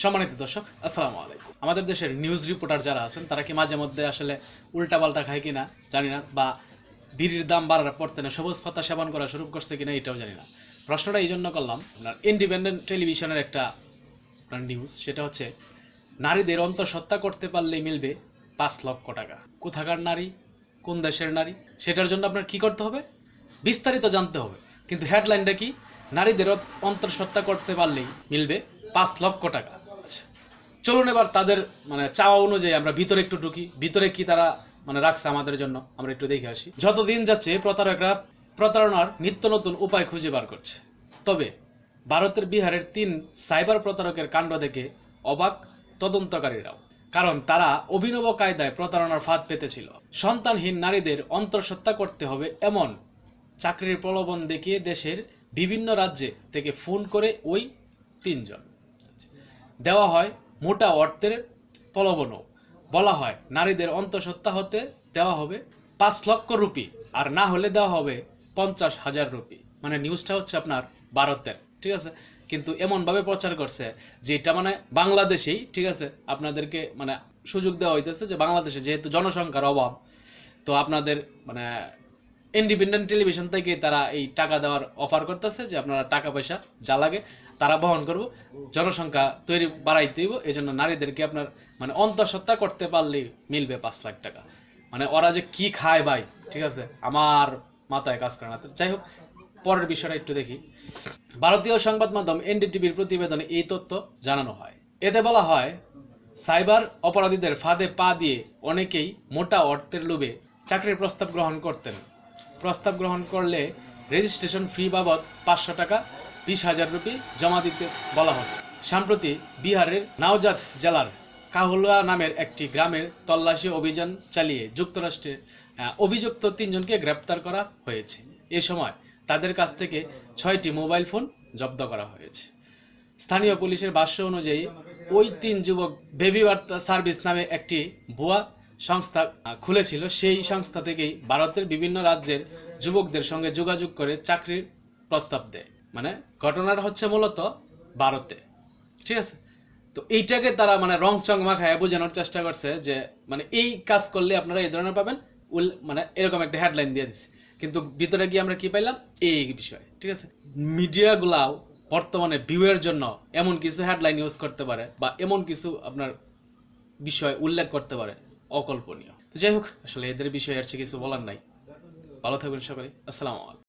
সম্মানিত দর্শক, আসসালামু আলাইকুম। আমাদের দেশের নিউজ রিপোর্টার যারা আছেন তারা কি মাঝে মধ্যে আসলে উল্টাপাল্টা খায় কিনা জানি না, বা বিড়ির দাম বাড়ার পর থেকে সবুজ পাতা সেবন করা শুরু করছে কিনা এটাও জানি না। প্রশ্নটা এই জন্য করলাম, আপনার ইন্ডিপেন্ডেন্ট টেলিভিশনের একটা নিউজ, সেটা হচ্ছে নারীদের অন্তঃসত্ত্বা করতে পারলেই মিলবে 5 লক্ষ টাকা। কোথাকার নারী, কোন দেশের নারী, সেটার জন্য আপনার কি করতে হবে বিস্তারিত জানতে হবে। কিন্তু হেডলাইনটা কি, নারীদের অন্তঃসত্ত্বা করতে পারলেই মিলবে 5 লক্ষ টাকা। আচ্ছা, চলুন এবার তাদের চাওয়া অনুযায়ী আমরা ভিতরে একটু ঢুকি, ভিতরে কি তারা রাখছে আমাদের জন্য আমরা একটু দেখে আসি। যতদিন যাচ্ছে প্রতারকরা প্রতারণার নিত্য নতুন উপায় খুঁজে বার করছে। তবে ভারতের বিহারের 3 সাইবার প্রতারকের কাণ্ড দেখে অবাক তদন্তকারীরাও, কারণ তারা অভিনব কায়দায় প্রতারণার ফাঁদ পেতেছিল। সন্তানহীন নারীদের অন্তঃসত্ত্বা করতে হবে এমন চাকরির প্রলোভন দেখিয়ে দেশের বিভিন্ন রাজ্যে থেকে ফোন করে ওই 3 জন দেওয়া হয় মোটা অর্থের প্রলোভনও। বলা হয় নারীদের অন্তঃসত্ত্বা হতে দেওয়া হবে 5 লক্ষ রুপি, আর না হলে দেওয়া হবে 50,000 রুপি। নিউজটা হচ্ছে আপনার ভারতের, ঠিক আছে, কিন্তু এমন ভাবে প্রচার করছে যে এটা বাংলাদেশেই, ঠিক আছে, আপনাদেরকে সুযোগ দেওয়া হইতেছে যে বাংলাদেশে যেহেতু জনসংখ্যার অভাব, তো আপনাদের ইন্ডিপেন্ডেন্ট টেলিভিশন থেকে তারা এই টাকা দেওয়ার অফার করতেছে যে আপনারা টাকা পয়সা যা লাগে তারা বহন করব, জনসংখ্যা তৈরি বাড়াইতে হইব, এই জন্য নারীদেরকে আপনার অন্তঃসত্ত্বা করতে পারলেই মিলবে 5 লাখ টাকা। ওরা যে কি খায় ভাই, ঠিক আছে, আমার মাথায় কাজ করে না। যাই হোক, পরের বিষয়টা একটু দেখি। ভারতীয় সংবাদ মাধ্যম এনডিটিভির প্রতিবেদনে এই তথ্য জানানো হয়। এতে বলা হয়, সাইবার অপরাধীদের ফাঁদে পা দিয়ে অনেকেই মোটা অর্থের লোভে চাকরির প্রস্তাব গ্রহণ করতেন। প্রস্তাব গ্রহণ করলে রেজিস্ট্রেশন ফি বাবদ 500 টাকা 20,000 রুপি জমা দিতে বলা হতো। সম্প্রতি বিহারের নাওজাত জেলার কাহুলুয়া নামের একটি গ্রামের তল্লাশি অভিযান চালিয়ে যুক্তরাষ্ট্রের অভিযুক্ত 3 জনকে গ্রেপ্তার করা হয়েছে। এ সময় তাদের কাছ থেকে 6টি মোবাইল ফোন জব্দ করা হয়েছে। স্থানীয় পুলিশের ভাষ্য অনুযায়ী ওই 3 যুবক বেবি বার্তা সার্ভিস নামে একটি ভুয়া সংস্থা খুলেছিল। সেই সংস্থা থেকেই ভারতের বিভিন্ন রাজ্যের যুবকদের সঙ্গে যোগাযোগ করে চাকরির প্রস্তাব দেয়। ঘটনাটা হচ্ছে মূলত ভারতে, ঠিক আছে। তো এইটাকে তারা রং চং মাখায় বোঝানোর চেষ্টা করছে যে এই কাজ করলে আপনারা এই ধরনের পাবেন, এরকম একটা হেডলাইন দিয়ে দিচ্ছে। কিন্তু ভিতরে গিয়ে আমরা কি পাইলাম এই বিষয়, ঠিক আছে। মিডিয়াগুলাও বর্তমানে ভিউয়ের জন্য এমন কিছু হেডলাইন ইউজ করতে পারে বা এমন কিছু আপনার বিষয় উল্লেখ করতে পারে অকল্পনীয়। তো যাই হোক, আসলে এদের বিষয়ে আর কিছু বলার নাই। ভালো থাকবেন সকলে, আসসালামু আলাইকুম।